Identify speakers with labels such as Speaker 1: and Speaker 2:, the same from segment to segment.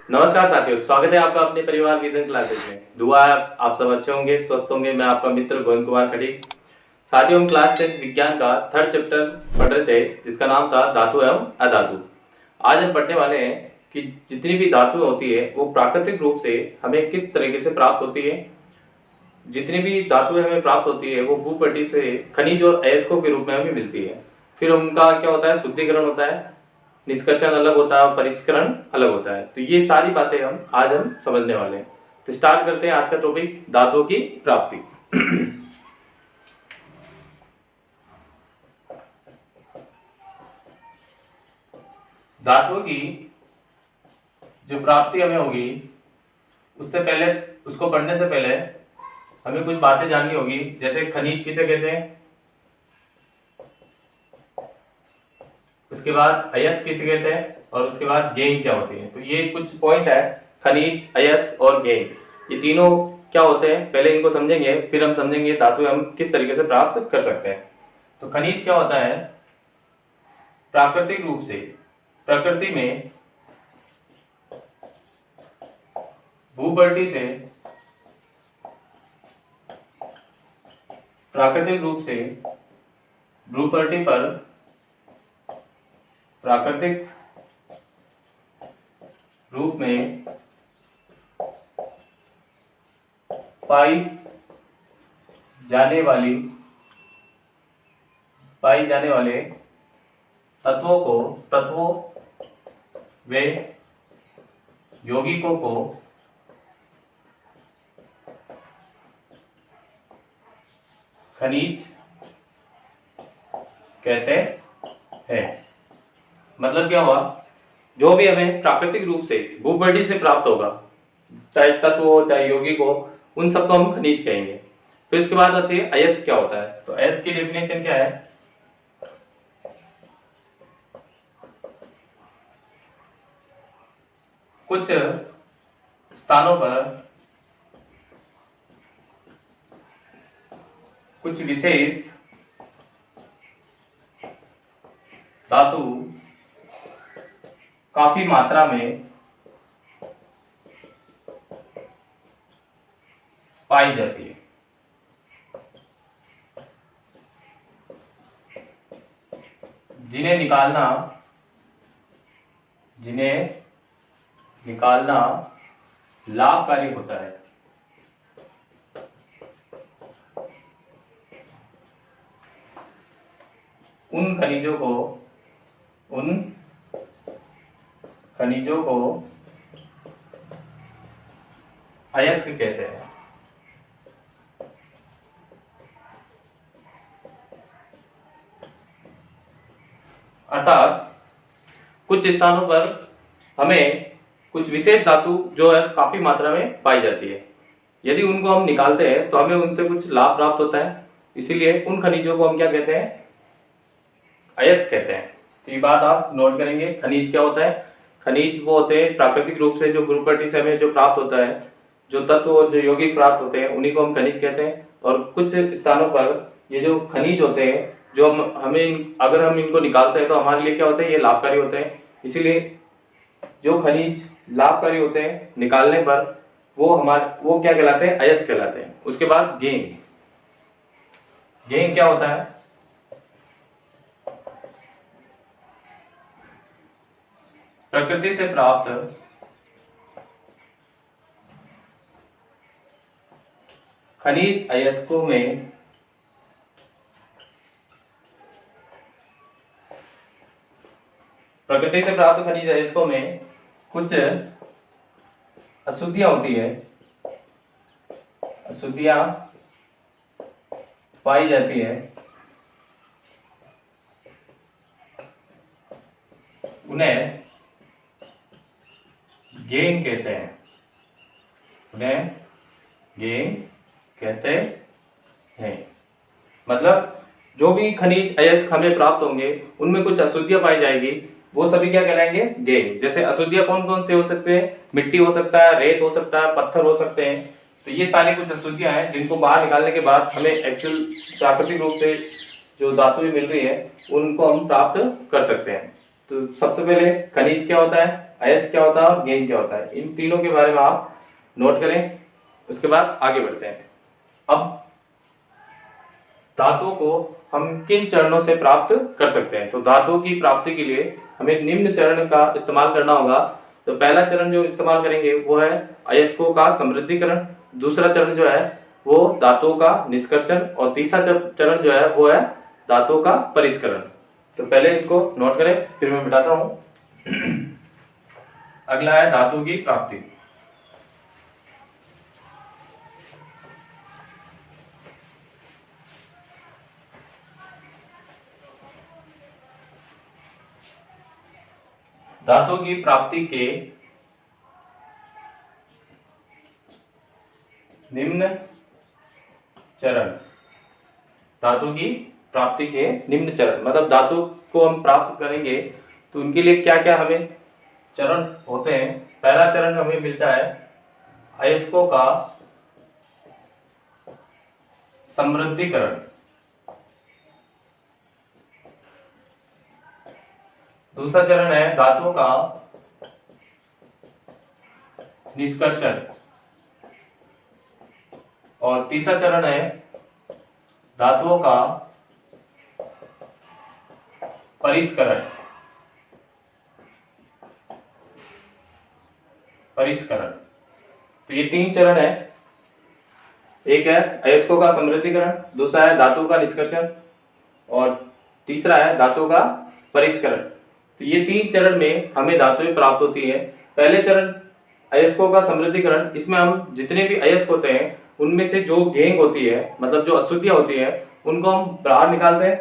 Speaker 1: नमस्कार साथियों, स्वागत है आपका अपने परिवार विजन क्लासेस में। दुआ है आप सब अच्छे होंगे, स्वस्थ होंगे। मैं आपका मित्र गोविंद कुमार खड़ी। साथियों, हम क्लास 10 विज्ञान का थर्ड चैप्टर पढ़ रहे थे, जिसका नाम था धातु एवं अधातु। आज हम पढ़ने वाले हैं कि जितनी भी धातुएं होती है वो प्राकृतिक रूप से हमें किस तरीके से प्राप्त होती है। जितनी भी धातुएं हमें प्राप्त होती है वो भूपटल से खनिज और अयस्कों के रूप में हमें मिलती है। फिर उनका क्या होता है, शुद्धिकरण होता है, निष्कर्षण अलग होता है और परिष्करण अलग होता है। तो ये सारी बातें हम समझने वाले हैं। तो स्टार्ट करते हैं आज का टॉपिक, धातुओं की प्राप्ति। धातुओं की जो प्राप्ति हमें होगी, उससे पहले, उसको पढ़ने से पहले हमें कुछ बातें जाननी होगी। जैसे खनिज किसे कहते हैं, उसके बाद अयस्क किसे कहते हैं, और उसके बाद गेंद क्या होती है। तो ये कुछ पॉइंट है, खनिज, अयस्क और गेंद, ये तीनों क्या होते हैं पहले इनको समझेंगे, फिर हम समझेंगे धातु हम किस तरीके से प्राप्त कर सकते हैं। तो खनिज क्या होता है, प्राकृतिक रूप से प्रकृति में भूपटल से प्राकृतिक रूप से भूपटल पर प्राकृतिक रूप में पाई जाने वाले तत्वों व यौगिकों को खनिज कहते हैं। मतलब क्या हुआ, जो भी हमें प्राकृतिक रूप से भूपटल से प्राप्त होगा, चाहे तत्व हो चाहे यौगिक हो, उन सबको हम खनिज कहेंगे। फिर उसके बाद आती है अयस्क क्या होता है। तो अयस्क की डेफिनेशन क्या है, कुछ स्थानों पर कुछ विशेष धातु काफी मात्रा में पाई जाती है। जिन्हें निकालना लाभकारी होता है। उन खनिजों को अयस्क कहते हैं। अर्थात कुछ स्थानों पर हमें कुछ विशेष धातु जो है काफी मात्रा में पाई जाती है। यदि उनको हम निकालते हैं तो हमें उनसे कुछ लाभ प्राप्त होता है, इसीलिए उन खनिजों को हम क्या कहते हैं, अयस्क कहते हैं। तो ये बात आप नोट करेंगे। खनिज क्या होता है, खनिज वो होते हैं प्राकृतिक रूप से जो भूपटल से हमें जो प्राप्त होता है, जो तत्व और जो यौगिक प्राप्त होते हैं, उन्हीं को हम खनिज कहते हैं। और कुछ स्थानों पर ये जो खनिज होते हैं, जो अगर हम इनको निकालते हैं तो हमारे लिए क्या होते हैं, ये लाभकारी होते हैं। इसीलिए जो खनिज लाभकारी होते हैं निकालने पर वो क्या कहलाते हैं, अयस्क कहलाते हैं। उसके बाद गेंद क्या होता है, प्रकृति से प्राप्त खनिज अयस्कों में कुछ अशुद्धियां होती है, अशुद्धियां पाई जाती है। उन्हें गेंद कहते हैं। मतलब जो भी खनिज अयस्क हमें प्राप्त होंगे उनमें कुछ अशुद्धियां पाई जाएगी, वो सभी क्या कहलाएंगे, गेंद। जैसे अशुद्धियां कौन कौन से हो सकते हैं, मिट्टी हो सकता है, रेत हो सकता है, पत्थर हो सकते हैं। तो ये सारी कुछ अशुद्धियां हैं जिनको बाहर निकालने के बाद हमें एक्चुअल प्राकृतिक रूप से जो धातुएं मिल रही है उनको हम प्राप्त कर सकते हैं। तो सबसे पहले खनिज क्या होता है, अयस्क क्या होता है और गेन क्या होता है, इन तीनों के बारे में आप नोट करें। उसके बाद आगे बढ़ते हैं। अब धातुओं को हम किन चरणों से प्राप्त कर सकते हैं, तो धातुओं की प्राप्ति के लिए हमें निम्न चरण का इस्तेमाल करना होगा। तो पहला चरण जो इस्तेमाल करेंगे वो है अयस्कों का समृद्धिकरण, दूसरा चरण जो है वो धातुओं का निष्कर्षण, और तीसरा चरण जो है वो है धातुओं का परिष्करण। तो पहले इनको नोट करें, फिर मैं बताता हूं। अगला है धातु की प्राप्ति। धातु की प्राप्ति के निम्न चरण, धातु की प्राप्ति के निम्न चरण मतलब धातु को हम प्राप्त करेंगे तो उनके लिए क्या क्या हमें चरण होते हैं। पहला चरण हमें मिलता है अयस्कों का समृद्धिकरण, दूसरा चरण है धातुओं का निष्कर्षण, और तीसरा चरण है धातुओं का परिष्करण। तो ये तीन चरण है, एक है अयस्कों का समृद्धिकरण, दूसरा है धातु का निष्कर्षण, और तीसरा है धातु का परिष्करण। तो ये तीन चरण में हमें धातुएं प्राप्त होती है। पहले चरण अयस्कों का समृद्धिकरण, इसमें हम जितने भी अयस्क होते हैं उनमें से जो गेंग होती है मतलब जो अशुद्धियां होती है उनको हम बाहर निकालते हैं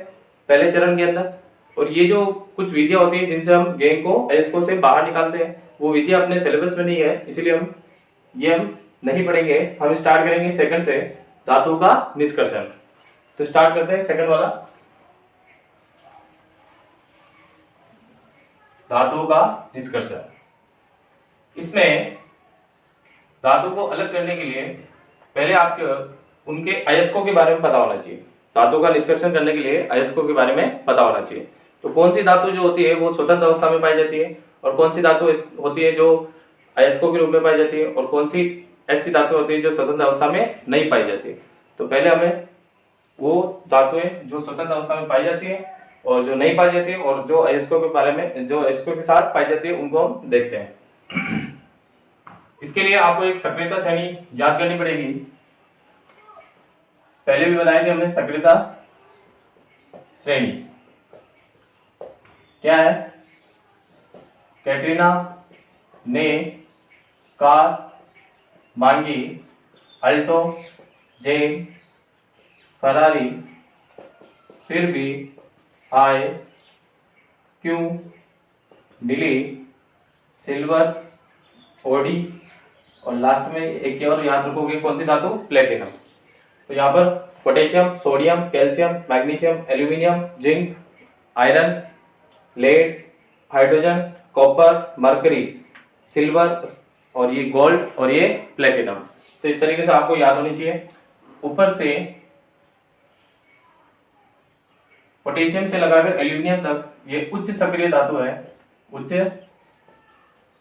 Speaker 1: पहले चरण के अंदर। और ये जो कुछ विधियां होती है जिनसे हम गेंग को अयस्कों से बाहर निकालते हैं, वो विधियां अपने सिलेबस में नहीं है, इसीलिए हम नहीं पढ़ेंगे। हम स्टार्ट करेंगे सेकंड से, धातु का निष्कर्षण। तो स्टार्ट करते हैं सेकंड वाला, धातु का निष्कर्षण। इसमें धातु को अलग करने के लिए पहले आपके उनके अयस्कों के बारे में पता होना चाहिए। धातु का निष्कर्षण करने के लिए अयस्कों के बारे में पता होना चाहिए। तो कौन सी धातु जो होती है वो स्वतंत्र अवस्था में पाई जाती है, और कौन सी धातु होती है जो अयस्कों के रूप में पाई जाती है, और कौन सी ऐसी धातु होती है जो स्वतंत्र अवस्था में नहीं पाई जाती। तो पहले हमें वो धातुएं जो स्वतंत्र अवस्था में पाई जाती है और जो नहीं पाई जाती है, और जो अयस्कों के बारे में जो अयस्कों के साथ पाई जाती है उनको हम देखते हैं। इसके लिए आपको एक सक्रियता श्रेणी याद करनी पड़ेगी। पहले भी बताया कि हमने सक्रियता श्रेणी क्या है। कैटरीना ने कार मांगी, अल्टो जेन फरारी फिर भी आए क्यों, मिली सिल्वर ओडी, और लास्ट में एक और याद रखोगे कौन सी धातु, प्लेटिनम। तो यहाँ पर potassium, sodium, calcium, magnesium, aluminium, zinc, iron, lead, hydrogen, copper, mercury, silver, और ये गोल्ड, और ये प्लेटिनम। तो इस तरीके से आपको याद होनी चाहिए। ऊपर से पोटेशियम से लगाकर एल्यूमिनियम तक ये उच्च सक्रिय धातु है, उच्च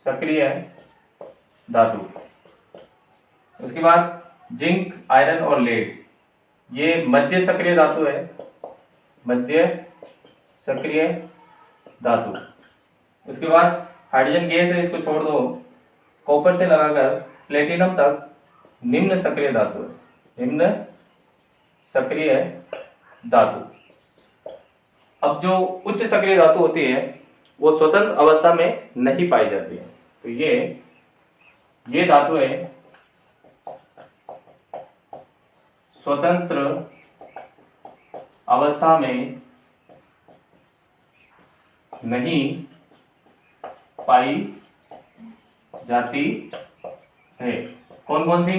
Speaker 1: सक्रिय धातु। उसके बाद जिंक, आयरन और लेड ये मध्य सक्रिय धातु है, मध्य सक्रिय धातु। उसके बाद हाइड्रोजन गैस है, इसको छोड़ दो। कॉपर से लगाकर प्लेटिनम तक निम्न सक्रिय धातु है, निम्न सक्रिय धातु। अब जो उच्च सक्रिय धातु होती है वो स्वतंत्र अवस्था में नहीं पाई जाती है। तो ये धातुएं स्वतंत्र अवस्था में नहीं पाई जाती है। कौन कौन सी,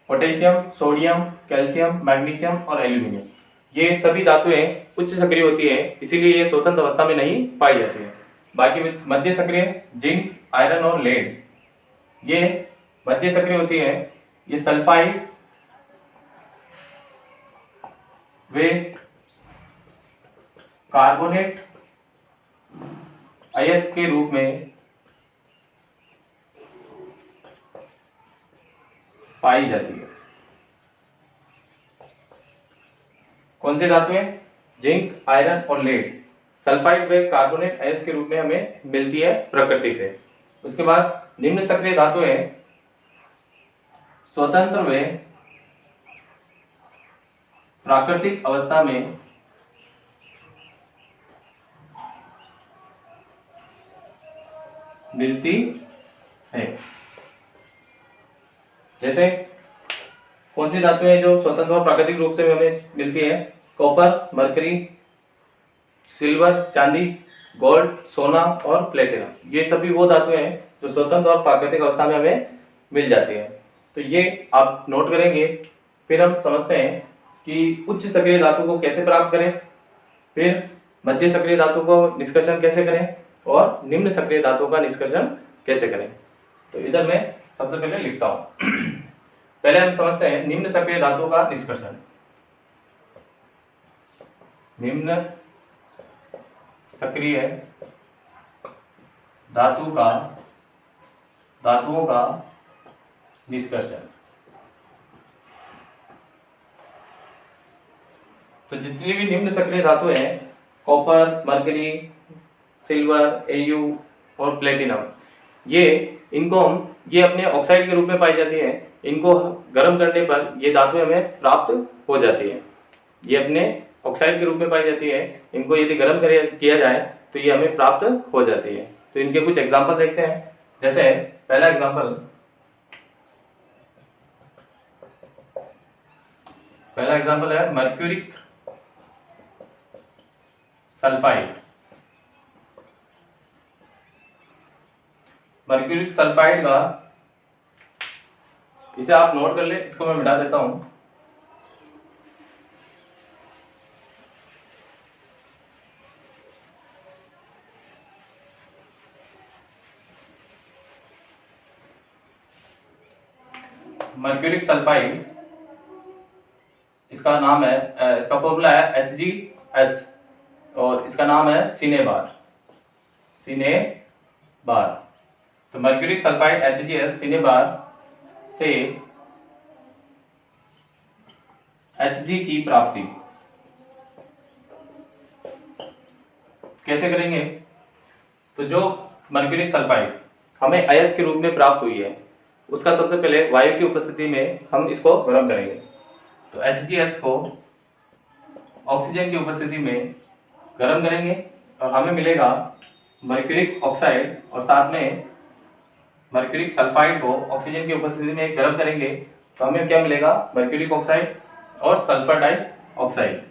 Speaker 1: पोटेशियम, सोडियम, कैल्शियम, मैग्नीशियम और एल्यूमिनियम। ये सभी धातुएं उच्च सक्रिय होती है, इसीलिए ये स्वतंत्र अवस्था में नहीं पाई जाती है। बाकी मध्य सक्रिय जिंक, आयरन और लेड ये मध्य सक्रिय होती है। ये सल्फाइड वे कार्बोनेट अयस्क के रूप में पाई जाती है। कौन सी धातुएं? जिंक, आयरन और लेड सल्फाइड व कार्बोनेट आयंस के रूप में हमें मिलती है प्रकृति से। उसके बाद निम्न सक्रिय धातुएं स्वतंत्र व प्राकृतिक अवस्था में मिलती है। जैसे कौन सी धातुएं जो स्वतंत्र और प्राकृतिक रूप से हमें मिलती है? कॉपर, मरकरी, सिल्वर, चांदी, गोल्ड, सोना और प्लेटिनम। ये सभी वो धातुएं हैं जो स्वतंत्र और प्राकृतिक अवस्था में हमें मिल जाती है। तो ये आप नोट करेंगे। फिर हम समझते हैं कि उच्च सक्रिय धातु को कैसे प्राप्त करें, फिर मध्य सक्रिय धातु को निष्कर्षण कैसे करें और निम्न सक्रिय धातु का निष्कर्षण कैसे करें। तो इधर मैं सबसे पहले लिखता हूं। पहले हम समझते हैं निम्न सक्रिय धातु का निष्कर्षण। निम्न सक्रिय धातुओं का निष्कर्षण। तो जितनी भी निम्न सक्रिय धातु हैं, कॉपर, मरकरी, सिल्वर, एयू और प्लेटिनम, ये अपने ऑक्साइड के रूप में पाई जाती है। इनको गर्म करने पर ये धातुएं हमें प्राप्त हो जाती है। ये अपने ऑक्साइड के रूप में पाई जाती है। इनको यदि गर्म किया जाए तो ये हमें प्राप्त हो जाती है। तो इनके कुछ एग्जाम्पल देखते हैं। जैसे पहला एग्जाम्पल है मर्क्यूरिक सल्फाइड। मर्क्यूरिक सल्फाइड का, इसे आप नोट कर ले, इसको मैं मिटा देता हूं। मर्क्यूरिक सल्फाइड, इसका नाम है, इसका फॉर्मूला है HgS और इसका नाम है सिनेबार। तो मर्क्यूरिक सल्फाइड HgS सिनेबार से Hg की प्राप्ति कैसे करेंगे? तो जो मर्क्यूरिक सल्फाइड हमें अयस्क के रूप में प्राप्त हुई है, उसका सबसे पहले वायु की उपस्थिति में हम इसको गर्म करेंगे। तो HgS को ऑक्सीजन की उपस्थिति में गर्म करेंगे और हमें मिलेगा मर्क्यूरिक ऑक्साइड, और साथ में मर्क्यूरिक सल्फाइड को ऑक्सीजन की उपस्थिति में गर्म करेंगे तो हमें क्या मिलेगा? मर्क्यूरिक ऑक्साइड और सल्फर डाइऑक्साइड।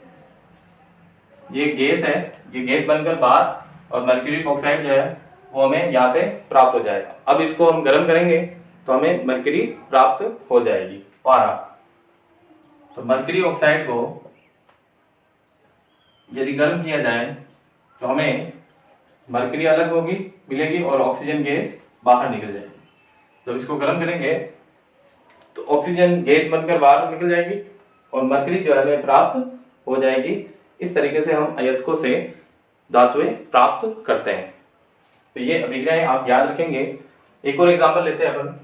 Speaker 1: ये गैस है, ये गैस बनकर बाहर, और मर्क्यूरिक ऑक्साइड जो है वो हमें यहाँ से प्राप्त हो जाएगा। अब इसको हम गर्म करेंगे तो हमें मर्क्यूरी प्राप्त हो जाएगी, पारा। तो मर्क्यूरी ऑक्साइड को यदि गर्म किया जाए तो हमें मर्क्यूरी अलग मिलेगी और ऑक्सीजन गैस बाहर निकल जाएगी। जब इसको गर्म करेंगे तो ऑक्सीजन गैस बनकर बाहर निकल जाएगी और मर्क्यूरी जो है हमें प्राप्त हो जाएगी। इस तरीके से हम अयस्कों से धातुएं प्राप्त करते हैं। तो ये अभिक्रियाएं आप याद रखेंगे। एक और एग्जांपल लेते हैं अपन।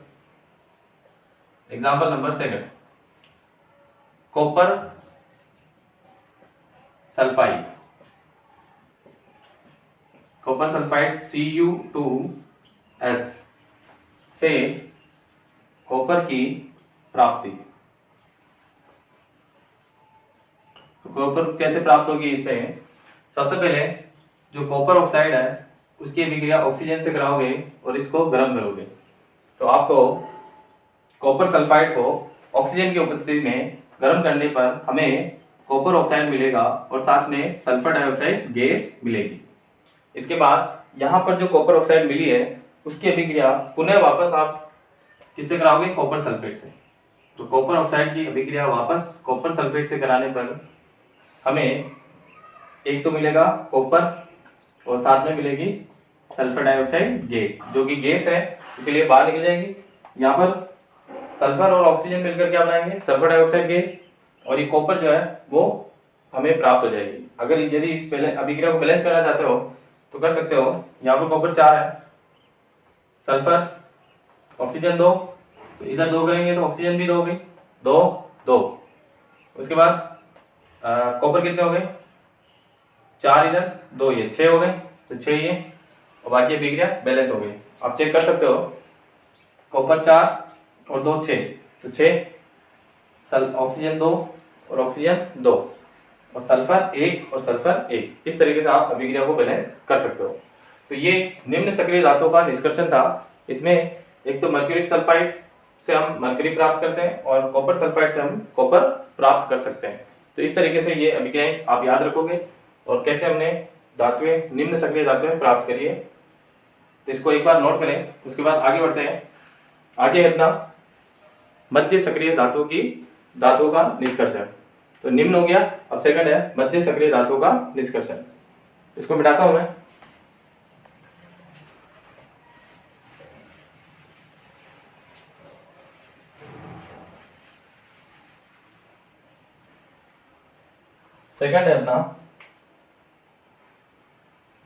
Speaker 1: Example number 2, copper sulphide. Copper sulphide Cu2S से कॉपर की प्राप्ति। तो कॉपर कैसे प्राप्त होगी? इससे सबसे पहले जो कॉपर ऑक्साइड है उसकी अभिक्रिया ऑक्सीजन से कराओगे और इसको गर्म करोगे तो आपको कॉपर सल्फाइड को ऑक्सीजन की उपस्थिति में गर्म करने पर हमें कॉपर ऑक्साइड मिलेगा और साथ में सल्फर डाइऑक्साइड गैस मिलेगी। इसके बाद यहाँ पर जो कॉपर ऑक्साइड मिली है उसकी अभिक्रिया पुनः वापस आप किससे कराओगे? कॉपर सल्फेट से। तो कॉपर ऑक्साइड की अभिक्रिया वापस कॉपर सल्फेट से कराने पर हमें एक तो मिलेगा कॉपर और साथ में मिलेगी सल्फर डाइऑक्साइड गैस, जो कि गैस है इसलिए बाहर निकल जाएगी। यहाँ पर सल्फर और ऑक्सीजन मिलकर क्या बनाएंगे? सल्फर डाइऑक्साइड गैस, और ये कॉपर जो है वो हमें प्राप्त हो जाएगी। अगर यदि इस अभिक्रिया को बैलेंस करना चाहते हो तो कर सकते हो। यहाँ पर कॉपर 4 है, सल्फर ऑक्सीजन 2 तो इधर 2 करेंगे तो ऑक्सीजन भी 2 हो गई, 2 2। उसके बाद कॉपर कितने हो गए, 4 इधर 2 ये 6 हो गए, तो 6 ये और बाकी बिक गया, बैलेंस हो गई। आप चेक कर सकते हो, कॉपर 4 और 2 6, तो 6, ऑक्सीजन 2 और ऑक्सीजन 2 और सल्फर 1 और सल्फर 1। इस तरीके से आप अभिक्रिया को बैलेंस कर सकते हो। तो ये निम्न सक्रिय धातुओं का निष्कर्षण था। इसमें एक तो मर्क्यूरिक सल्फाइड से हम मर्क्यूरी प्राप्त करते हैं और कॉपर सल्फाइड से हम कॉपर प्राप्त कर सकते हैं। तो इस तरीके से ये अभिक्रियाएं आप याद रखोगे और कैसे हमने धातुएं निम्न सक्रिय धातुएं प्राप्त करी है, तो इसको एक बार नोट करें। उसके बाद आगे बढ़ते हैं। आगे अपना मध्य सक्रिय धातुओं का निष्कर्षण। तो निम्न हो गया, अब सेकंड है मध्य सक्रिय धातुओं का निष्कर्षण। इसको मिटाता हूं मैं। सेकंड है अपना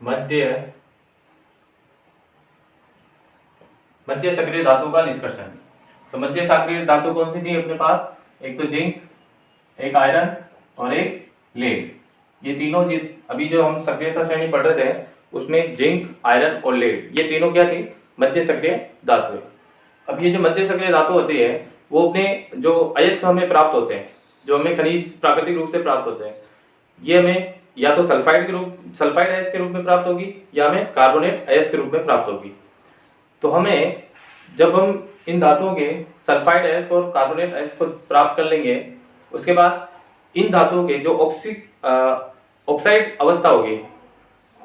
Speaker 1: मध्य सक्रिय धातु का निष्कर्षण। तो मध्य सक्रिय धातु कौन सी थी अपने पास, एक तो जिंक, एक आयरन और एक लेड। ये तीनों अभी जो हम सक्रियता श्रेणी पढ़ रहे थे उसमें जिंक, आयरन और लेड, ये तीनों क्या थी, मध्य सक्रिय धातु। अब ये जो मध्य सक्रिय धातु होती है वो अपने जो अयस्क हमें प्राप्त होते हैं, जो हमें खनिज प्राकृतिक रूप से प्राप्त होते हैं, ये हमें या तो सल्फाइड अयस्क के रूप में प्राप्त होगी या हमें कार्बोनेट अयस्क के रूप में प्राप्त होगी। तो हमें जब हम इन धातुओं के सल्फाइड अयस्क और कार्बोनेट अयस्क को प्राप्त कर लेंगे, उसके बाद इन धातुओं के जो ऑक्साइड अवस्था होगी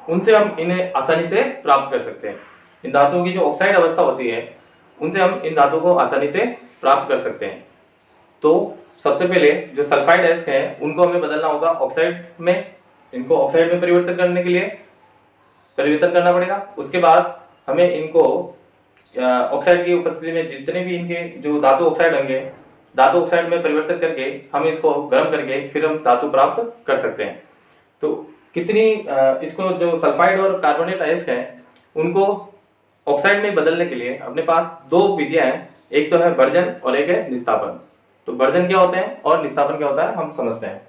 Speaker 1: उनसे हम इन्हें आसानी से प्राप्त कर सकते हैं। इन धातुओं की जो ऑक्साइड अवस्था होती है उनसे हम इन धातुओं को आसानी से प्राप्त कर सकते हैं। तो सबसे पहले जो सल्फाइड अयस्क हैं उनको हमें बदलना होगा ऑक्साइड में, इनको ऑक्साइड में परिवर्तन करने के लिए परिवर्तन करना पड़ेगा। उसके बाद हमें इनको ऑक्साइड की उपस्थिति में जितने भी इनके जो धातु ऑक्साइड होंगे, धातु ऑक्साइड में परिवर्तन करके हम इसको गर्म करके फिर हम धातु प्राप्त कर सकते हैं। तो कितनी इसको जो सल्फाइड और कार्बोनेट अयस्क हैं उनको ऑक्साइड में बदलने के लिए अपने पास 2 विधियां हैं, एक तो है भर्जन और एक है निस्तापन। तो भर्जन क्या होता है और निस्तापन क्या होता है हम समझते हैं।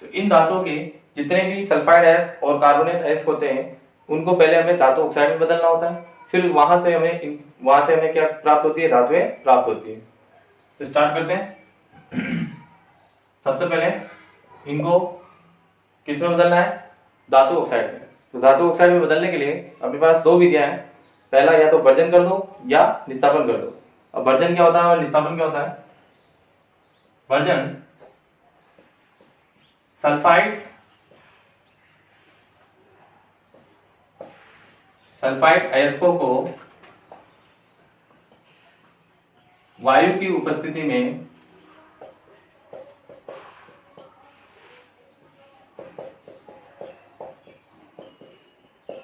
Speaker 1: तो इन धातुओं के जितने भी सल्फाइड अयस्क और कार्बोनेट अयस्क होते हैं उनको पहले हमें धातु ऑक्साइड में बदलना होता है, फिर वहां से हमें क्या प्राप्त होती है, धातुएं प्राप्त होती है। तो स्टार्ट करते हैं। सबसे पहले इनको किस में बदलना है, धातु ऑक्साइड में। तो धातु ऑक्साइड में बदलने के लिए अपने पास 2 विधियां हैं, पहला या तो भर्जन कर दो या निस्तापन कर दो। अब भर्जन क्या होता है और निस्तापन क्या होता है। भर्जन सल्फाइड अयस्कों को वायु की उपस्थिति में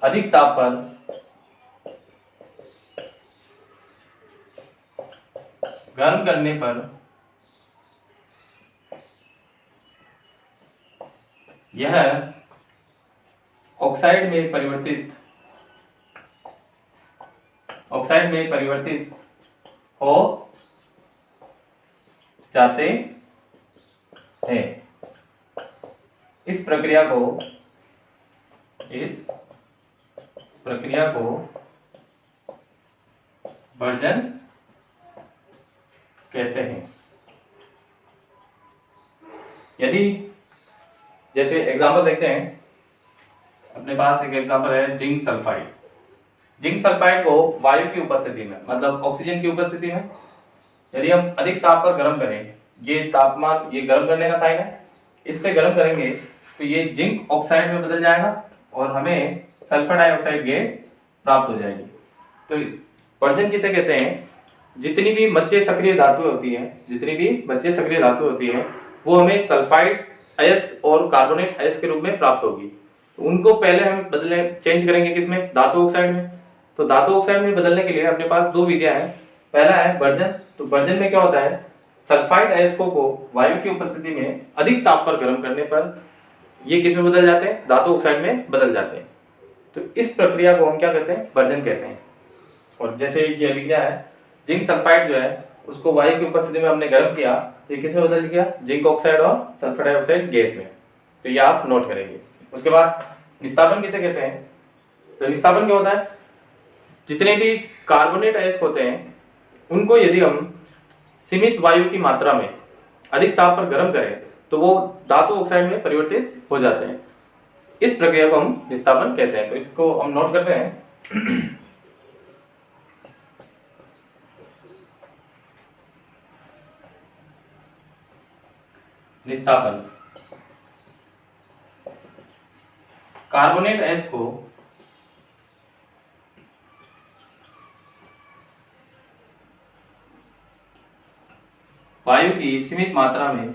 Speaker 1: अधिक ताप पर गर्म करने पर यह ऑक्साइड में परिवर्तित हो जाते हैं। इस प्रक्रिया को भर्जन कहते हैं। यदि जैसे एग्जांपल देखते हैं, अपने पास एक एग्जांपल है जिंक सल्फाइड। जिंक सल्फाइड को वायु की उपस्थिति में, मतलब ऑक्सीजन की उपस्थिति में यदि हम अधिक ताप पर गर्म करें, ये तापमान ये गर्म करने का साइन है, इस पे गर्म करेंगे तो ये जिंक ऑक्साइड में बदल जाएगा और हमें सल्फर डाइऑक्साइड गैस प्राप्त हो जाएगी। तो भर्जन किसे कहते हैं, जितनी भी मध्य सक्रिय धातु होती है वो हमें सल्फाइड अयस्क और कार्बोनेट अयस्क के रूप में प्राप्त होगी। तो उनको पहले हम चेंज करेंगे किसमें, धातु ऑक्साइड में। तो धातु ऑक्साइड में बदलने के लिए अपने पास 2 विधियां हैं, पहला है भर्जन। तो भर्जन में क्या होता है, सल्फाइड अयस्कों को वायु की उपस्थिति में अधिक ताप पर गर्म करने पर ये किस में बदल जाते हैं, धातु ऑक्साइड में बदल जाते हैं। तो इस प्रक्रिया को हम क्या कहते हैं, भर्जन कहते हैं। और जैसे ये अभिक्रिया है जिंक सल्फाइड जो है उसको वायु की उपस्थिति में हमने गर्म किया, तो ये किस में बदल गया, जिंक ऑक्साइड और सल्फर डाइऑक्साइड गैस में। तो ये आप नोट करेंगे। उसके बाद निस्तापन किसे कहते हैं? तो निस्तापन क्या होता है, जितने भी कार्बोनेट अयस्क होते हैं उनको यदि हम सीमित वायु की मात्रा में अधिक ताप पर गर्म करें तो वो धातु ऑक्साइड में परिवर्तित हो जाते हैं। इस प्रक्रिया को हम निस्तापन कहते हैं। तो इसको हम नोट करते हैं। निस्तापन, कार्बोनेट अयस्क को वायु की सीमित मात्रा में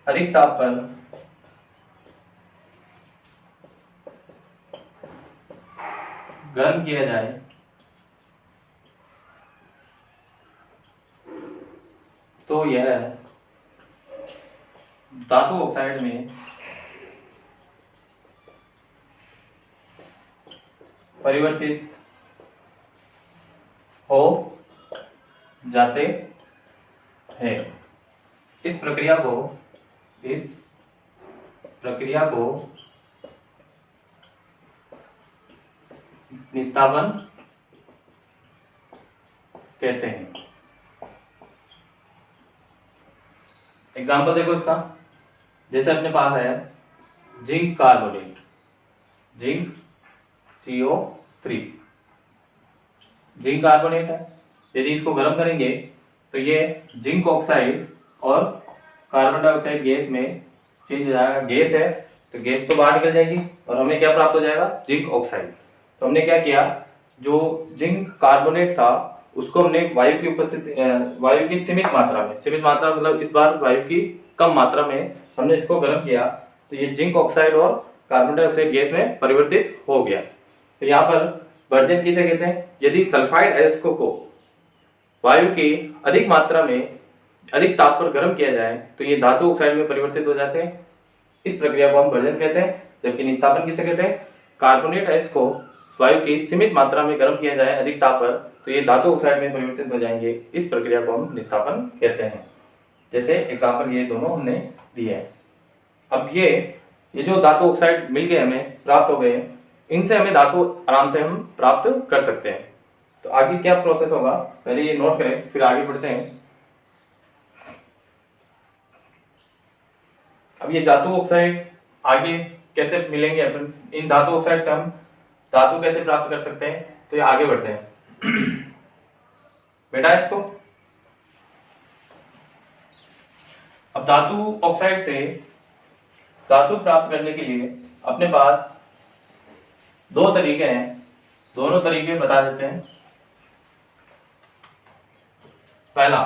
Speaker 1: अधिक ताप पर गर्म किया जाए तो यह धातु ऑक्साइड में परिवर्तित हो जाते हैं। इस प्रक्रिया को निस्तापन कहते हैं। एग्जाम्पल देखो इसका, जैसे अपने पास है zinc carbonate, zinc CO3, zinc carbonate है। यदि इसको गर्म करेंगे तो ये जिंक ऑक्साइड और कार्बन डाइऑक्साइड गैस में चेंज हो जाएगा। गैस है तो गैस तो बाहर निकल जाएगी और हमें क्या प्राप्त हो जाएगा, जिंक ऑक्साइड। तो हमने क्या किया, जो जिंक कार्बोनेट था उसको हमने वायु की उपस्थिति, वायु की सीमित मात्रा में, सीमित मात्रा मतलब इस बार वायु की कम मात्रा में हमने इसको गर्म किया तो ये जिंक ऑक्साइड और कार्बन डाइऑक्साइड गैस में परिवर्तित हो गया। तो यहाँ पर वर्जन किसे कहते हैं, यदि सल्फाइड अयस्कों को वायु की अधिक मात्रा में अधिक ताप पर गर्म किया जाए तो ये धातु ऑक्साइड में परिवर्तित हो जाते हैं। इस प्रक्रिया को हम वर्जन कहते हैं। जबकि निस्तापन किसे कहते हैं, कार्बोनेट अयस्क को वायु की सीमित मात्रा में गर्म किया जाए अधिक ताप पर तो ये धातु ऑक्साइड में परिवर्तित हो जाएंगे। इस प्रक्रिया को हम निस्तापन कहते हैं। जैसे एग्जाम्पल ये दोनों हमने दिए हैं। अब ये जो धातु ऑक्साइड मिल गए, हमें प्राप्त हो गए, इनसे हमें धातु आराम से हम प्राप्त कर सकते हैं। तो आगे क्या प्रोसेस होगा, पहले ये नोट करें फिर आगे बढ़ते हैं। अब ये धातु ऑक्साइड आगे कैसे मिलेंगे, अपन इन धातु ऑक्साइड से हम धातु कैसे प्राप्त कर सकते हैं, तो ये आगे बढ़ते हैं। बेटा इसको अब धातु ऑक्साइड से धातु प्राप्त करने के लिए अपने पास दो तरीके हैं, दोनों तरीके बता देते हैं। पहला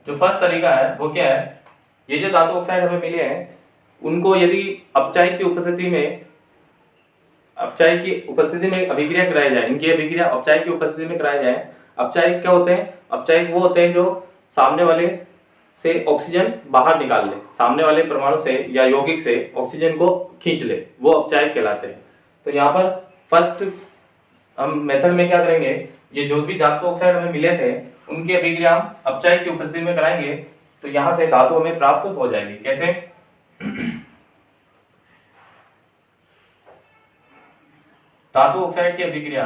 Speaker 1: जो फर्स्ट तरीका है वो क्या है, ये जो धातु ऑक्साइड हमें मिले हैं उनको यदि अपचायक की उपस्थिति में अभिक्रिया कराई जाए, इनकी अभिक्रिया अपचायक की उपस्थिति में कराई जाए। अपचायक क्या होते हैं, अपचायक वो होते हैं जो सामने वाले से ऑक्सीजन बाहर निकाल ले, सामने वाले परमाणु से या यौगिक से ऑक्सीजन को खींच ले, वो अपचायक कहलाते हैं। तो यहाँ पर फर्स्ट हम मेथड में क्या करेंगे, ये जो भी धातु ऑक्साइड हमें मिले थे उनकी अभिक्रिया हम अपचायक की उपस्थिति में कराएंगे तो यहाँ से धातु हमें प्राप्त हो जाएगी। कैसे, धातु ऑक्साइड की अभिक्रिया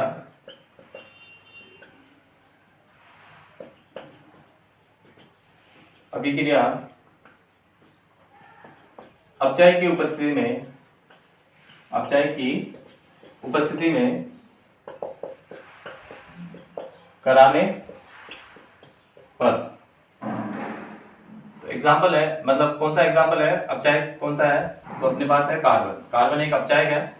Speaker 1: अपचायक की उपस्थिति में कराने पर, तो एग्जाम्पल है, मतलब कौन सा एग्जाम्पल है, अपचायक कौन सा है, तो अपने पास है कार्बन। कार्बन एक अपचायक है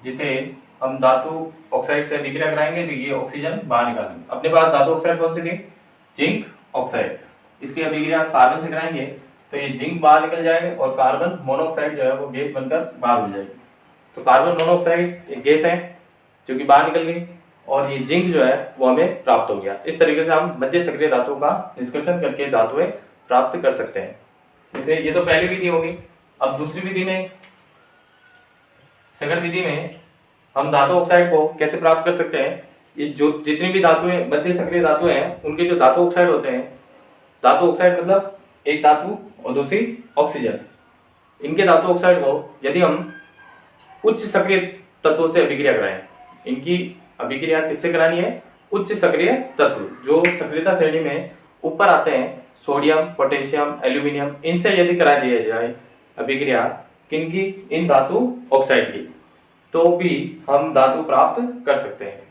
Speaker 1: जिसे हम धातु ऑक्साइड से अभिक्रिया कराएंगे तो ये ऑक्सीजन बाहर निकालेंगे। अपने पास धातु ऑक्साइड कौन सी थी, जिंक ऑक्साइड, इसकी अभिक्रिया कार्बन से कराएंगे तो ये जिंक बाहर निकल जाएगा और कार्बन मोनोऑक्साइड जो है वो गैस बनकर बाहर हो जाएगी। तो कार्बन मोनोऑक्साइड एक गैस है जो कि बाहर निकल गई और ये जिंक जो है वो हमें प्राप्त हो गया। इस तरीके से हम मध्य सक्रिय धातुओं का निष्कर्षण करके धातुएं प्राप्त कर सकते हैं। जैसे ये तो पहली विधि होगी। अब दूसरी विधि में, सेकंड विधि में हम धातु ऑक्साइड को कैसे प्राप्त कर सकते हैं। ये जो जितनी भी धातुएं, मध्य सक्रिय धातु हैं, उनके जो धातु ऑक्साइड होते हैं, धातु ऑक्साइड मतलब एक धातु और दूसरी ऑक्सीजन, इनके धातु ऑक्साइड को यदि हम उच्च सक्रिय तत्वों से अभिक्रिया कराएं, इनकी अभिक्रिया किससे करानी है, उच्च सक्रिय तत्व जो सक्रियता श्रेणी में ऊपर आते हैं, सोडियम, पोटेशियम, एल्यूमिनियम, इनसे यदि करा दिया जाए अभिक्रिया किनकी, इन धातु ऑक्साइड की, तो भी हम धातु प्राप्त कर सकते हैं।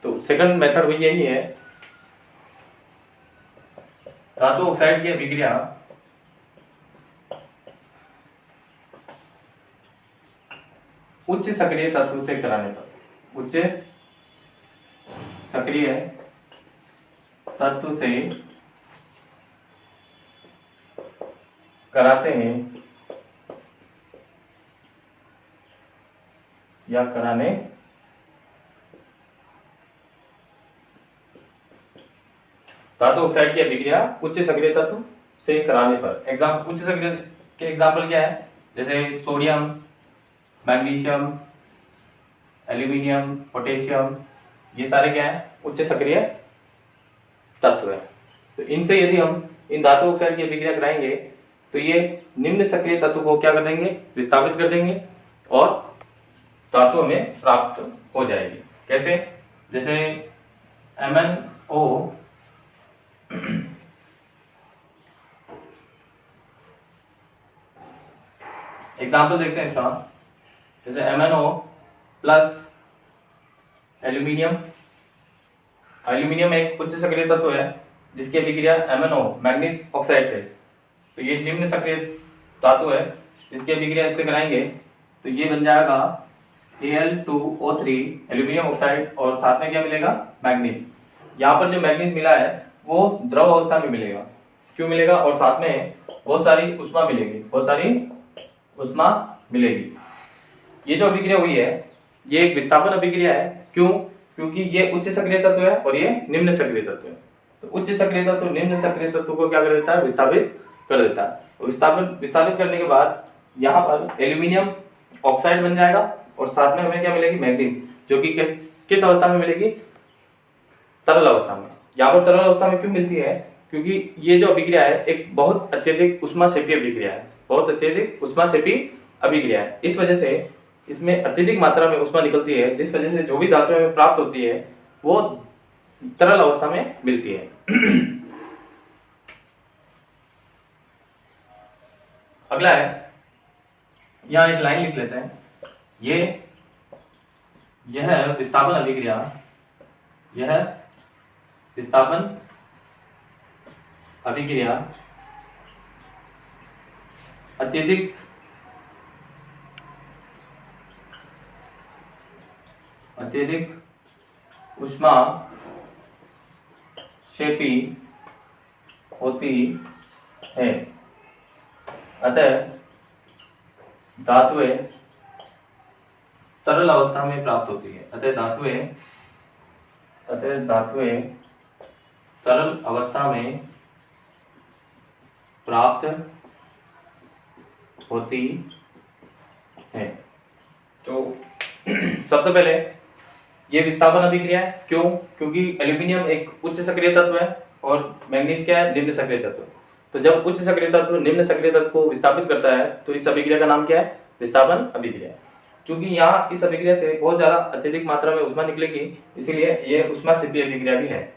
Speaker 1: तो सेकंड मेथड भी यही है, धातु ऑक्साइड की अभिक्रिया उच्च सक्रिय तत्व से कराने पर, उच्च सक्रिय तत्व से कराते हैं या कराने धातु ऑक्साइड की अभिक्रिया उच्च सक्रिय तत्व से कराने पर। उच्च सक्रिय के एग्जाम्पल क्या है, जैसे सोडियम, मैग्नीशियम, एल्यूमिनियम, पोटेशियम, ये सारे क्या है, उच्च सक्रिय तत्व है। तो इनसे यदि हम इन धातु ऑक्साइड की अभिक्रिया कराएंगे तो ये निम्न सक्रिय तत्व को क्या कर देंगे, विस्थापित कर देंगे और धातु हमें प्राप्त हो जाएगी। कैसे, जैसे MnO एग्जाम्पल देखते हैं इसका, जैसे MnO प्लस एल्यूमिनियम, एल्यूमिनियम एक उच्च सक्रिय तत्व है जिसकी अभिक्रिया MnO मैग्नीज ऑक्साइड से, तो ये निम्न सक्रिय धातु है, इसकी अभिक्रिया इससे कराएंगे तो ये बन जाएगा Al2O3 एल्यूमिनियम ऑक्साइड और साथ में क्या मिलेगा, मैग्नीज। यहाँ पर जो मैग्नीज मिला है वो द्रव अवस्था में मिलेगा, क्यों मिलेगा, और साथ में बहुत सारी उष्मा मिलेगी, बहुत सारी उष्मा मिलेगी। ये जो अभिक्रिया हुई है ये एक विस्थापन अभिक्रिया है, क्यों, क्योंकि ये उच्च सक्रिय तत्व है और ये निम्न सक्रिय तत्व है। तो उच्च सक्रिय तत्व निम्न सक्रिय तत्व को क्या कर देता है, विस्थापित कर देता है। विस्थापित करने के बाद यहाँ पर एल्यूमिनियम ऑक्साइड बन जाएगा और साथ में हमें क्या मिलेगी, मैग्नीज, जो कि किस अवस्था में मिलेगी, तरल अवस्था में। यहाँ पर तरल अवस्था में क्यों मिलती है, क्योंकि ये जो अभिक्रिया है एक बहुत अत्यधिक उष्माक्षेपी अभिक्रिया है, बहुत अत्यधिक उष्माक्षेपी अभिक्रिया है। इस वजह से इसमें अत्यधिक मात्रा में उष्मा निकलती है, जिस वजह से जो भी धातु हमें प्राप्त होती है वो तरल अवस्था में मिलती है। अगला है, यहाँ एक लाइन लिख लेते हैं, यह विस्थापन अभिक्रिया, यह विस्थापन अभिक्रिया अत्यधिक उष्माक्षेपी होती है, अतः धातुएं तरल अवस्था में प्राप्त होती है, अतः धातुएं तरल अवस्था में प्राप्त होती है। तो सबसे पहले ये विस्थापन अभिक्रिया है, क्यों, क्योंकि एल्यूमिनियम एक उच्च सक्रिय तत्व है और मैग्नीज क्या है, निम्न सक्रिय तत्व। तो जब उच्च सक्रिय तत्व निम्न सक्रिय तत्व को विस्थापित करता है तो इस अभिक्रिया का नाम क्या है, विस्थापन अभिक्रिया। क्योंकि यहाँ इस अभिक्रिया से बहुत ज्यादा अत्यधिक मात्रा में उष्मा निकलेगी, इसीलिए यह उष्माक्षेपी अभिक्रिया भी है।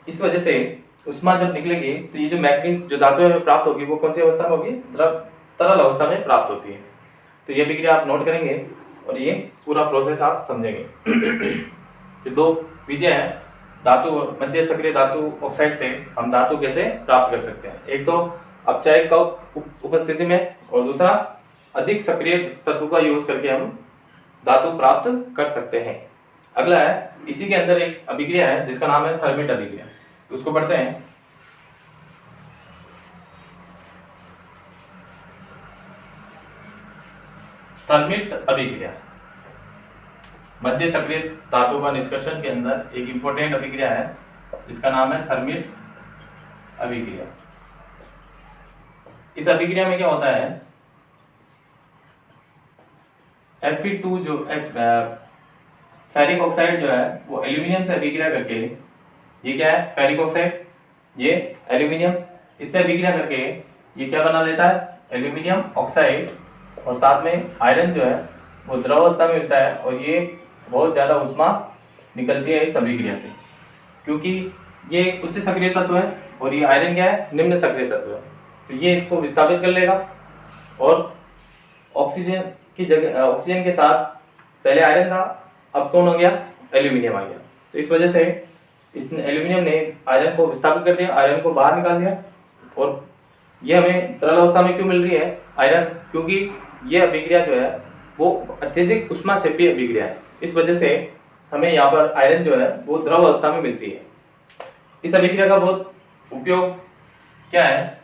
Speaker 1: इस वजह से उष्मा जब निकलेगी तो ये जो मैग्नीज जो धातु हमें प्राप्त होगी वो कौन सी अवस्था में होगी, तरल अवस्था में प्राप्त होती है। तो ये अभिक्रिया आप नोट करेंगे और ये पूरा प्रोसेस आप समझेंगे। तो दो विधियां हैं, धातु मध्य सक्रिय धातु ऑक्साइड से हम धातु कैसे प्राप्त कर सकते हैं। एक तो अपचायक का उपस्थिति में और दूसरा अधिक सक्रिय तत्व का यूज करके हम धातु प्राप्त कर सकते हैं। अगला है, इसी के अंदर एक अभिक्रिया है जिसका नाम है थर्मिट अभिक्रिया, तो उसको पढ़ते हैं। थर्मिट अभिक्रिया मध्य सक्रिय धातु का निष्कर्षण के अंदर एक इंपॉर्टेंट अभिक्रिया है जिसका नाम है थर्मिट अभिक्रिया। इस अभिक्रिया में क्या होता है, Fe2 जो फेरिक ऑक्साइड जो है वो एल्यूमिनियम से अभिक्रिया करके, ये क्या है फेरिक ऑक्साइड, ये एल्यूमिनियम, इससे अभिक्रिया करके ये क्या बना लेता है एल्यूमिनियम ऑक्साइड, और साथ में आयरन जो है वो द्रव अवस्था में मिलता है, और ये बहुत ज़्यादा ऊष्मा निकलती है इस अभिक्रिया से, क्योंकि ये एक उच्च सक्रिय तत्व है और ये आयरन क्या है निम्न सक्रिय तत्व है। तो ये इसको विस्थापित कर लेगा और ऑक्सीजन की जगह, ऑक्सीजन के साथ पहले आयरन था, अब कौन हो गया एल्यूमिनियम आ गया। तो इस वजह से इस एल्यूमिनियम ने आयरन को विस्थापित कर दिया, आयरन को बाहर निकाल दिया, और ये हमें तरल अवस्था में क्यों मिल रही है आयरन, क्योंकि ये अभिक्रिया जो है वो अत्यधिक ऊष्माक्षेपी अभिक्रिया है, इस वजह से हमें यहाँ पर आयरन जो है वो द्रव अवस्था में मिलती है। इस अभिक्रिया का बहुत उपयोग क्या है,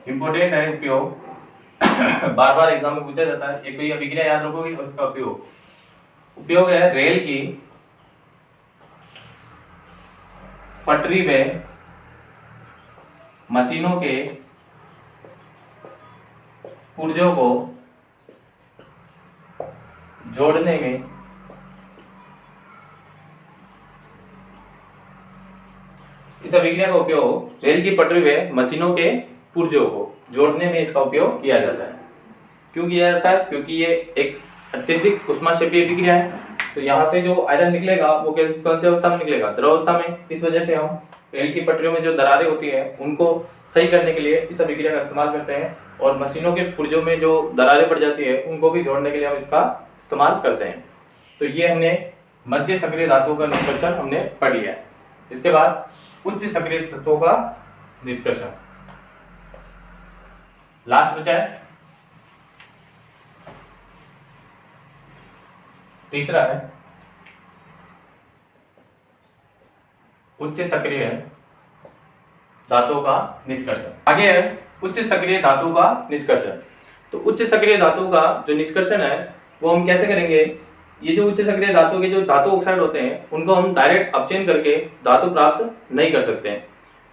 Speaker 1: इंपॉर्टेंट है उपयोग, बार बार एग्जाम में पूछा जाता है, एक तो ये अभिक्रिया याद रखोगे और इसका उपयोग है रेल की पटरी में मशीनों के पुर्जों को जोड़ने में इस अभिक्रिया का उपयोग रेल की पटरी में मशीनों के पुर्जों को जोड़ने में इसका उपयोग किया जाता है। क्यों किया जाता है, क्योंकि ये एक अत्यधिक ऊष्माक्षेपी अभिक्रिया है, तो यहाँ से जो आयरन निकलेगा वो कौन सी अवस्था में निकलेगा द्रव अवस्था में। इस वजह से हम रेल की पटरियों में जो दरारें होती हैं उनको सही करने के लिए इस अभिक्रिया का इस्तेमाल करते हैं, और मशीनों के पुर्जों में जो दरारें पड़ जाती है उनको भी जोड़ने के लिए हम इसका इस्तेमाल करते हैं। तो ये हमने मध्य सक्रिय धातुओं का निष्कर्षण हमने पढ़ लिया है। इसके बाद उच्च सक्रिय तत्वों का निष्कर्षण लास्ट बचा है, तीसरा है उच्च सक्रिय धातुओं का निष्कर्षण। आगे है उच्च सक्रिय धातु का निष्कर्षण। तो उच्च सक्रिय धातु का जो निष्कर्षण है वो हम कैसे करेंगे, ये जो उच्च सक्रिय धातु के जो धातु ऑक्साइड होते हैं उनको हम डायरेक्ट अपचयन करके धातु प्राप्त नहीं कर सकते हैं।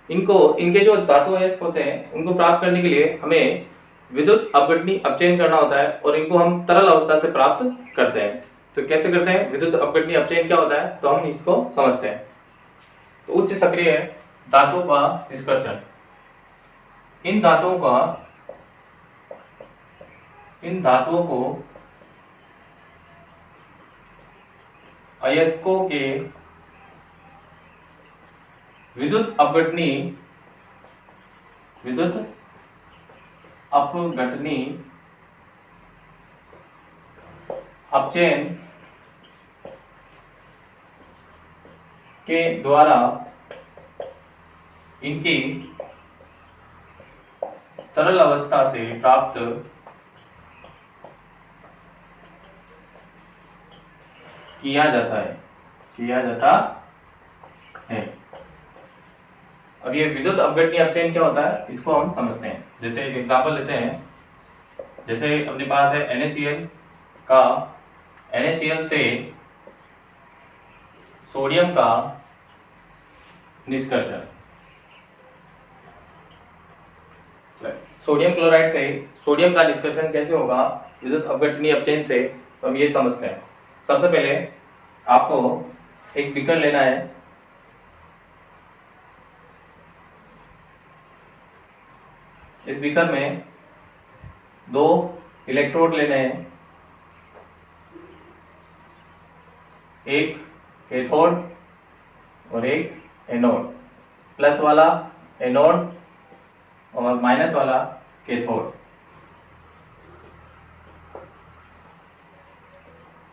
Speaker 1: इनके जो धातु अयस्क होते हैं उनको प्राप्त करने के लिए हमें विद्युत अपघटनी अपचयन करना होता है, और इनको हम तरल अवस्था से प्राप्त करते हैं। तो कैसे करते हैं, विद्युत अपघटनी अपचयन क्या होता है, तो हम इसको समझते हैं। तो उच्च सक्रिय धातु का निष्कर्षण, इन धातुओं को अयस्कों के विद्युत अपघटनी अपचयन के द्वारा इनकी तरल अवस्था से प्राप्त किया जाता है। अब ये विद्युत अपघटनी अपचयन क्या होता है इसको हम समझते हैं। जैसे एक एग्जांपल लेते हैं, जैसे अपने पास है NaCl का NaCl से सोडियम का निष्कर्षण, सोडियम क्लोराइड से सोडियम का निष्कर्षण कैसे होगा विद्युत अपघटनी अपचयन से, तो हम ये समझते हैं। सबसे पहले आपको एक बीकर लेना है, इस बीकर में 2 इलेक्ट्रोड लेने हैं, एक कैथोड और एक एनोड, प्लस वाला एनोड और माइनस वाला कैथोड।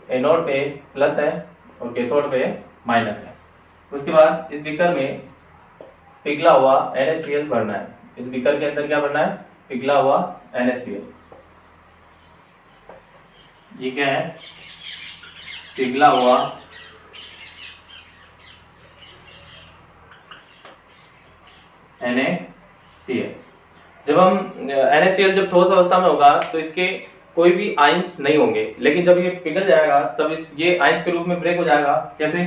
Speaker 1: एनोड पे प्लस है और कैथोड पे माइनस है। उसके बाद इस बीकर में पिघला हुआ NaCl भरना है। इस बीकर के अंदर क्या भरना है, पिघला हुआ NaCl। ये क्या है, पिघला हुआ NaCl। जब हम NaCl जब ठोस अवस्था में होगा तो इसके कोई भी आयंस नहीं होंगे, लेकिन जब ये पिघल जाएगा तब ये आयंस के रूप में ब्रेक हो जाएगा। कैसे,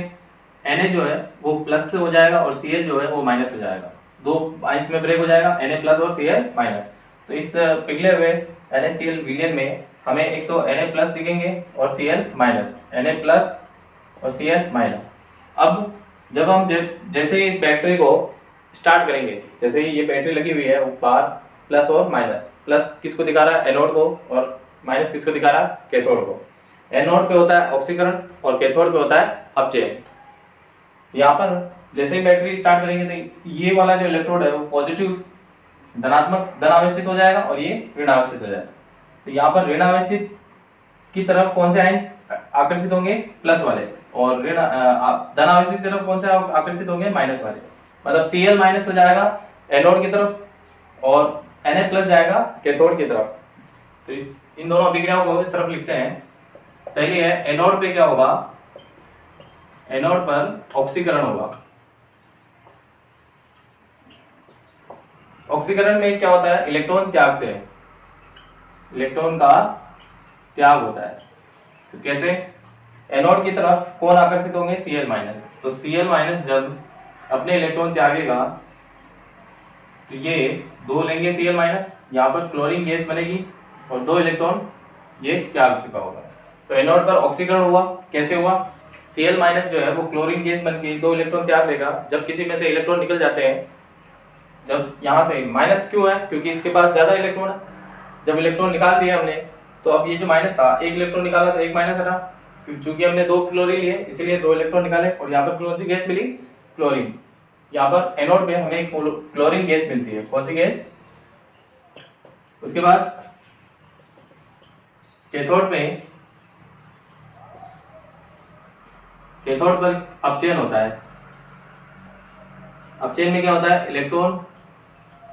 Speaker 1: Na जो है वो प्लस से हो जाएगा और Cl जो है वो माइनस हो जाएगा। दो आइंस में ब्रेक हो जाएगा, Na प्लस और Cl माइनस। तो इस पिघले हुए NaCl विलयन में हमें एक तो Na प्लस दिखेंगे और Cl माइनस, Na प्लस और Cl माइनस। अब जब हम जैसे ही इस बैटरी को स्टार्ट करेंगे, जैसे ही ये बैटरी लगी हुई है ऊपर प्लस और माइनस, प्लस किसको दिखा रहा है एनोड को और माइनस किसको दिखा रहा है कैथोड को। एनोड पे होता है ऑक्सीकरण और कैथोड पे होता है अपचयन। यहाँ पर जैसे ही बैटरी स्टार्ट करेंगे तो ये वाला जो इलेक्ट्रोड है वो पॉजिटिव धनात्मक धन आवेशित हो जाएगा और ये ऋण आवेशित हो जाएगा। तो यहाँ पर ऋण आवेशित की तरफ कौन से आयन आकर्षित होंगे, प्लस वाले, और ऋण धन आवेशित की तरफ कौन से आकर्षित होंगे, माइनस वाले। मतलब Cl माइनस हो जाएगा एनोड की तरफ और Na प्लस जाएगा कैथोड की तरफ। तो इन दोनों अभिक्रियाओं को इस तरफ लिखते हैं। पहली है एनोड पे क्या होगा, एनोड पर ऑक्सीकरण होगा। ऑक्सीकरण में क्या होता है, इलेक्ट्रॉन त्यागते हैं, इलेक्ट्रॉन का त्याग होता है। तो कैसे, एनोड की तरफ कौन आकर्षित होंगे, Cl माइनस। तो Cl माइनस जब अपने इलेक्ट्रॉन त्यागेगा तो ये दो लेंगे Cl माइनस, यहाँ पर क्लोरीन गैस बनेगी और दो इलेक्ट्रॉन ये त्याग चुका होगा। तो एनोड पर ऑक्सीकरण हुआ, कैसे हुआ, Cl माइनस जो है वो क्लोरीन गैस बन के दो इलेक्ट्रॉन त्याग देगा। जब किसी में से इलेक्ट्रॉन निकल जाते हैं, जब यहाँ से माइनस क्यों है, क्योंकि इसके पास ज्यादा इलेक्ट्रॉन है। जब इलेक्ट्रॉन निकाल दिए हमने तो अब ये जो माइनस था, एक इलेक्ट्रॉन निकाला तो एक माइनस हटा, क्योंकि हमने दो क्लोरीन लिए इसीलिए दो इलेक्ट्रॉन निकाले और यहाँ पर कौन सी गैस मिली, क्लोरीन। यहाँ पर एनोड पे हमें क्लोरीन गैस मिलती है, कौन सी गैस। उसके बाद कैथोड पर अपचयन होता है। अपचयन में क्या होता है, इलेक्ट्रॉन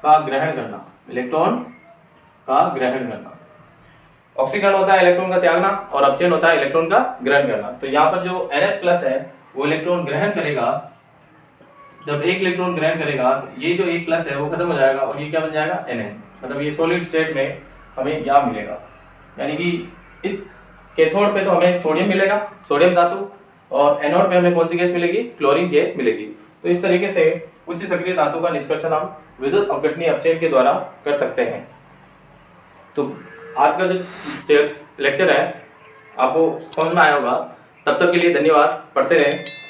Speaker 1: का ग्रहण करना, इलेक्ट्रॉन का ग्रहण करना। ऑक्सीकरण होता है इलेक्ट्रॉन का त्यागना और अपचयन होता है इलेक्ट्रॉन का ग्रहण करना। तो यहाँ पर जो Na प्लस है वो इलेक्ट्रॉन ग्रहण करेगा। जब एक इलेक्ट्रॉन ग्रहण करेगा तो ये जो एक प्लस है वो खत्म हो जाएगा और ये क्या बन जाएगा, Na। मतलब ये सॉलिड स्टेट में हमें यहाँ मिलेगा। यानी कि इस कैथोड पे तो हमें सोडियम मिलेगा, सोडियम धातु, और एनोड पे हमें कौन सी गैस मिलेगी, क्लोरीन गैस मिलेगी। तो इस तरीके से उच्च सक्रिय धातु का निष्कर्षण हम विद्युत अपघटनीय अपचयन के द्वारा कर सकते हैं। तो आज का जो लेक्चर है आपको समझ में आया होगा। तब तक के लिए धन्यवाद, पढ़ते रहें।